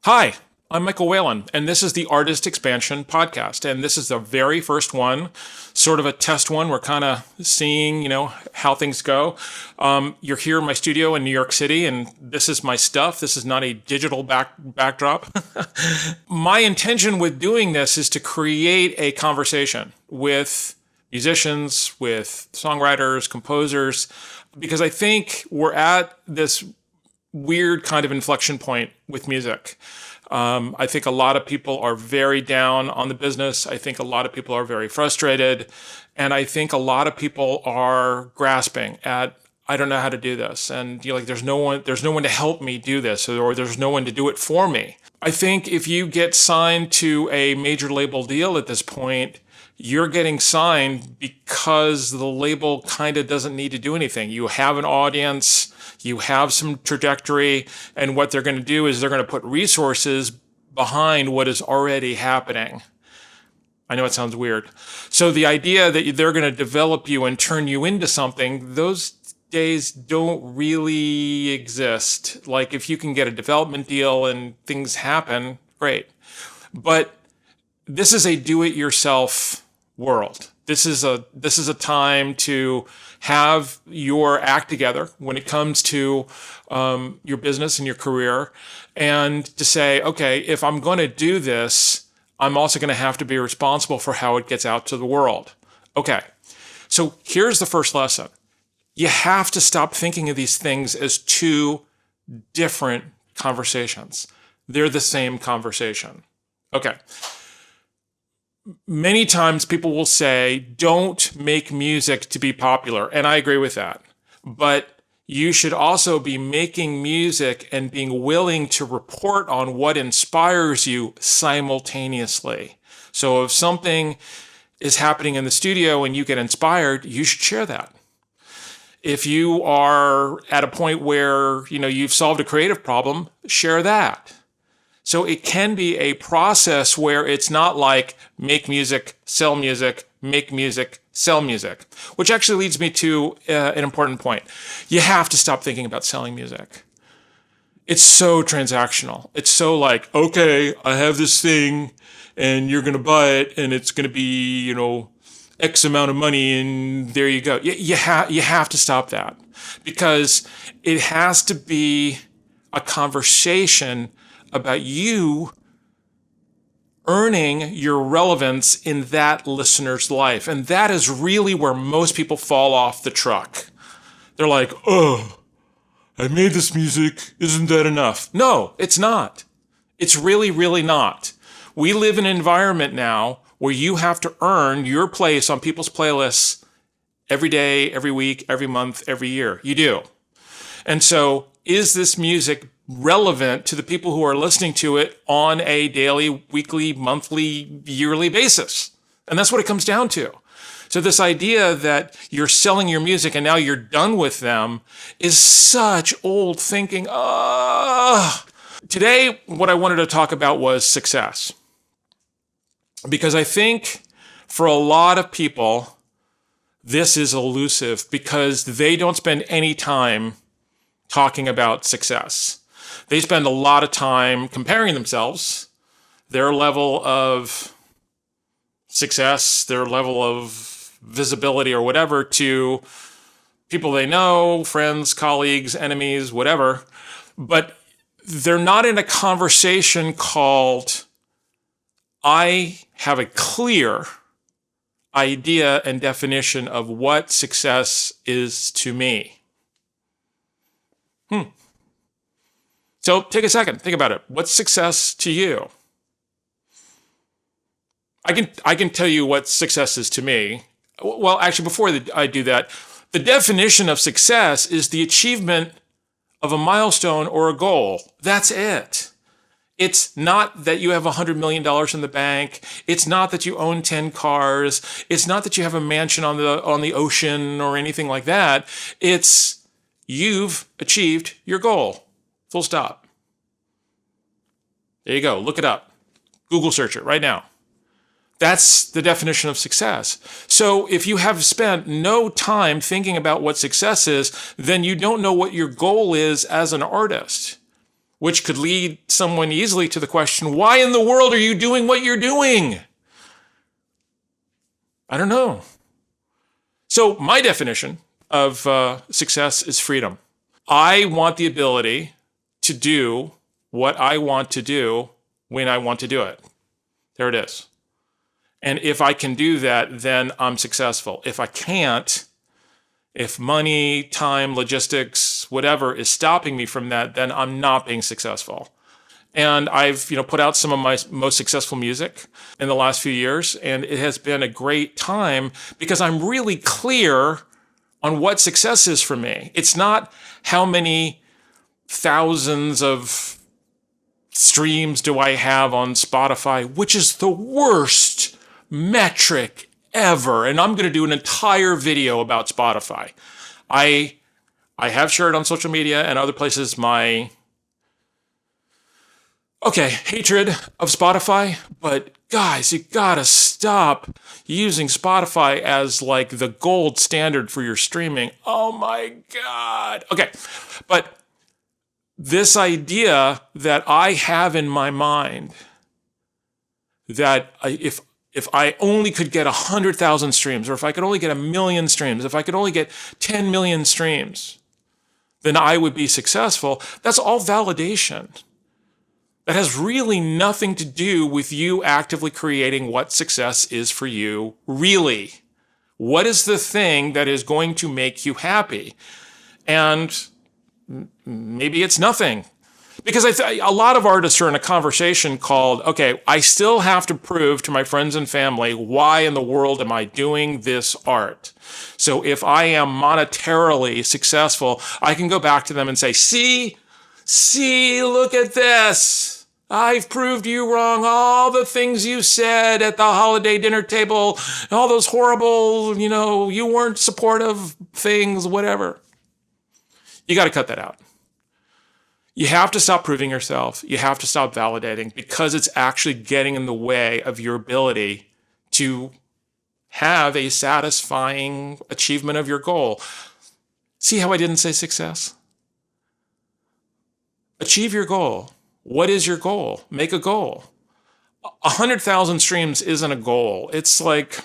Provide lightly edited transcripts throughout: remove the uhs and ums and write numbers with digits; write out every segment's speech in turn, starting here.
Hi, I'm Michael Whalen, and this is the Artist Expansion Podcast. And this is the very first one, sort of a test one. We're kind of seeing, how things go. You're here in my studio in New York City, and this is my stuff. This is not a digital backdrop. My intention with doing this is to create a conversation with musicians, with songwriters, composers, because I think we're at this weird kind of inflection point with music. I think a lot of people are very down on the business. I think a lot of people are very frustrated. And I think a lot of people are grasping at, I don't know how to do this. And you're like, there's no one to help me do this, or there's no one to do it for me. I think if you get signed to a major label deal at this point, you're getting signed because the label kind of doesn't need to do anything. You have an audience, you have some trajectory, and what they're going to do is they're going to put resources behind what is already happening. I know it sounds weird. So the idea that they're going to develop you and turn you into something, those days don't really exist. Like if you can get a development deal and things happen, great. But this is a do-it-yourself world. This is a time to have your act together when it comes to your business and your career, and to say, okay, if I'm going to do this, I'm also going to have to be responsible for how it gets out to the world. Okay, so here's the first lesson. You have to stop thinking of these things as two different conversations. They're the same conversation. Okay. Many times people will say, don't make music to be popular. And I agree with that. But you should also be making music and being willing to report on what inspires you simultaneously. So if something is happening in the studio and you get inspired, you should share that. If you are at a point where, you've solved a creative problem, share that. So it can be a process where it's not like make music, sell music, make music, sell music, which actually leads me to an important point. You have to stop thinking about selling music. It's so transactional. It's so like, okay, I have this thing and you're going to buy it and it's going to be, X amount of money and there you go. You have to stop that, because it has to be a conversation about you earning your relevance in that listener's life. And that is really where most people fall off the truck. They're like, oh, I made this music. Isn't that enough? No, it's not. It's really, really not. We live in an environment now where you have to earn your place on people's playlists every day, every week, every month, every year. You do. And so is this music relevant to the people who are listening to it on a daily, weekly, monthly, yearly basis? And that's what it comes down to. So this idea that you're selling your music and now you're done with them is such old thinking. Today, what I wanted to talk about was success. Because I think for a lot of people, this is elusive because they don't spend any time talking about success. They spend a lot of time comparing themselves, their level of success, their level of visibility or whatever, to people they know, friends, colleagues, enemies, whatever. But they're not in a conversation called, I have a clear idea and definition of what success is to me. So take a second, think about it. What's success to you? I can tell you what success is to me. Well, actually, before I do that, the definition of success is the achievement of a milestone or a goal. That's it. It's not that you have $100 million in the bank. It's not that you own 10 cars. It's not that you have a mansion on the ocean or anything like that. It's you've achieved your goal. Full stop. There you go. Look it up. Google search it right now. That's the definition of success. So if you have spent no time thinking about what success is, then you don't know what your goal is as an artist. which could lead someone easily to the question, why in the world are you doing what you're doing? I don't know. So my definition of success is freedom. I want the ability to do what I want to do when I want to do it. There it is. And if I can do that, then I'm successful. If I can't, if money, time, logistics, whatever is stopping me from that, then I'm not being successful. And I've, put out some of my most successful music in the last few years, and it has been a great time because I'm really clear on what success is for me. It's not how many thousands of streams do I have on Spotify, which is the worst metric ever. And I'm going to do an entire video about Spotify. I have shared on social media and other places my hatred of Spotify, but guys, you gotta stop using Spotify as like the gold standard for your streaming. Oh my God. Okay, but this idea that I have in my mind that if I only could get 100,000 streams, or if I could only get 1 million streams, if I could only get 10 million streams, then I would be successful. That's all validation. That has really nothing to do with you actively creating what success is for you, really. What is the thing that is going to make you happy? And maybe it's nothing. Because a lot of artists are in a conversation called, okay, I still have to prove to my friends and family, why in the world am I doing this art? So if I am monetarily successful, I can go back to them and say, see, look at this. I've proved you wrong. All the things you said at the holiday dinner table, all those horrible, you weren't supportive things, whatever. You got to cut that out. You have to stop proving yourself. You have to stop validating, because it's actually getting in the way of your ability to have a satisfying achievement of your goal. See how I didn't say success? Achieve your goal. What is your goal? Make a goal. 100,000 streams isn't a goal. It's like,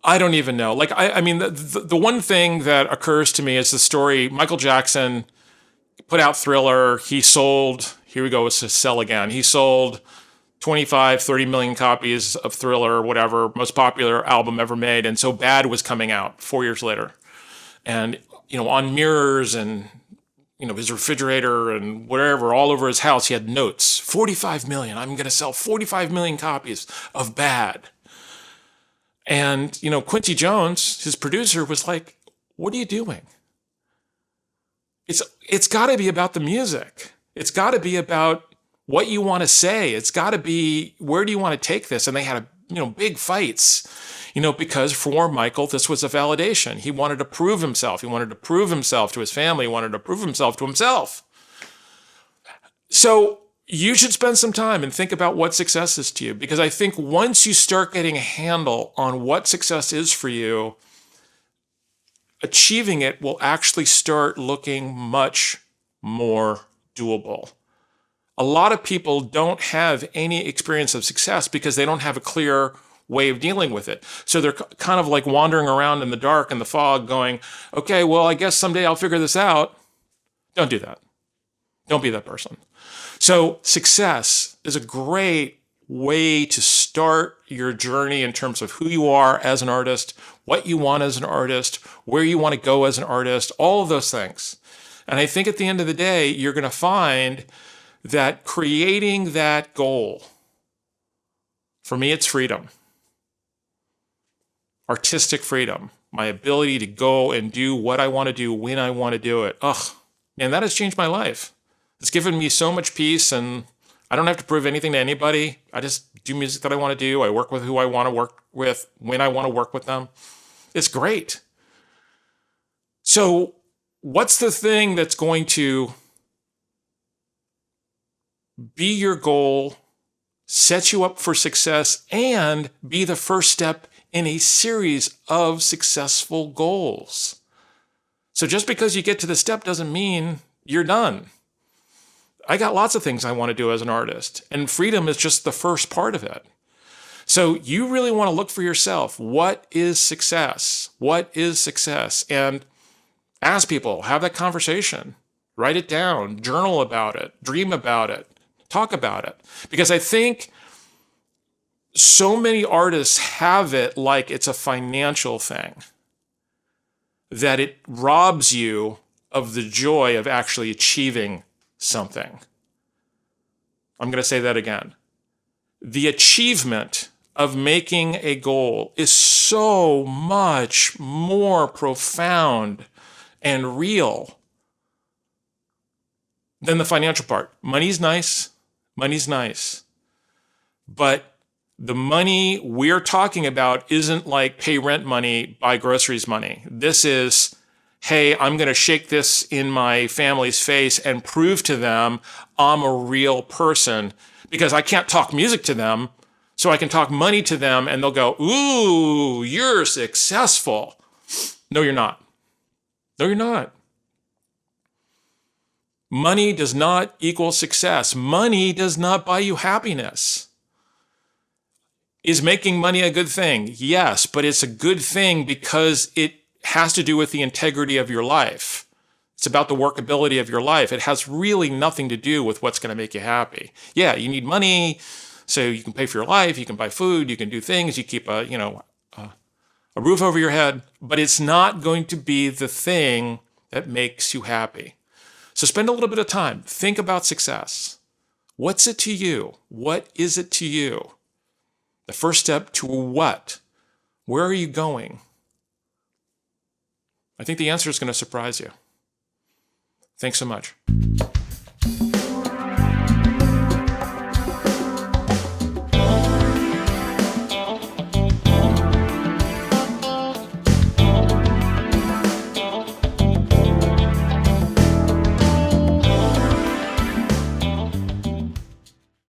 I don't even know. Like, I mean, the one thing that occurs to me is the story. Michael Jackson put out Thriller. He sold, here we go, it's to sell again. He sold 25, 30 million copies of Thriller, whatever, most popular album ever made. And So Bad was coming out 4 years later. And, on mirrors and, his refrigerator and whatever, all over his house, he had notes. 45 million. I'm going to sell 45 million copies of Bad. And, Quincy Jones, his producer, was like, what are you doing? It's got to be about the music. It's got to be about what you want to say. It's got to be, where do you want to take this? And they had big fights, because for Michael, this was a validation. He wanted to prove himself. He wanted to prove himself to his family. He wanted to prove himself to himself. So you should spend some time and think about what success is to you, because I think once you start getting a handle on what success is for you, achieving it will actually start looking much more doable. A lot of people don't have any experience of success because they don't have a clear way of dealing with it. So they're kind of like wandering around in the dark and the fog going, okay, well, I guess someday I'll figure this out. Don't do that. Don't be that person. So success is a great way to start your journey in terms of who you are as an artist, what you want as an artist, where you want to go as an artist, all of those things. And I think at the end of the day, you're going to find that creating that goal, for me, it's freedom. Artistic freedom, my ability to go and do what I want to do when I want to do it. Man, that has changed my life. It's given me so much peace, and I don't have to prove anything to anybody. I just do music that I want to do. I work with who I want to work with when I want to work with them. It's great. So what's the thing that's going to be your goal, set you up for success, and be the first step in a series of successful goals? So just because you get to the step doesn't mean you're done. I got lots of things I want to do as an artist, and freedom is just the first part of it. So you really want to look for yourself. What is success? What is success? And ask people, have that conversation, write it down, journal about it, dream about it, talk about it. Because I think so many artists have it like it's a financial thing, that it robs you of the joy of actually achieving something. I'm going to say that again. The achievement of making a goal is so much more profound and real than the financial part. Money's nice. But the money we're talking about isn't like pay rent money, buy groceries money. This is, hey, I'm going to shake this in my family's face and prove to them I'm a real person, because I can't talk music to them, so I can talk money to them and they'll go, ooh, you're successful. No, you're not. No, you're not. Money does not equal success. Money does not buy you happiness. Is making money a good thing? Yes, but it's a good thing because it has to do with the integrity of your life. It's about the workability of your life. It has really nothing to do with what's going to make you happy. Yeah, you need money so you can pay for your life, you can buy food, you can do things, you keep a roof over your head, but it's not going to be the thing that makes you happy. So spend a little bit of time. Think about success. What's it to you? What is it to you? The first step to what? Where are you going? I think the answer is going to surprise you. Thanks so much.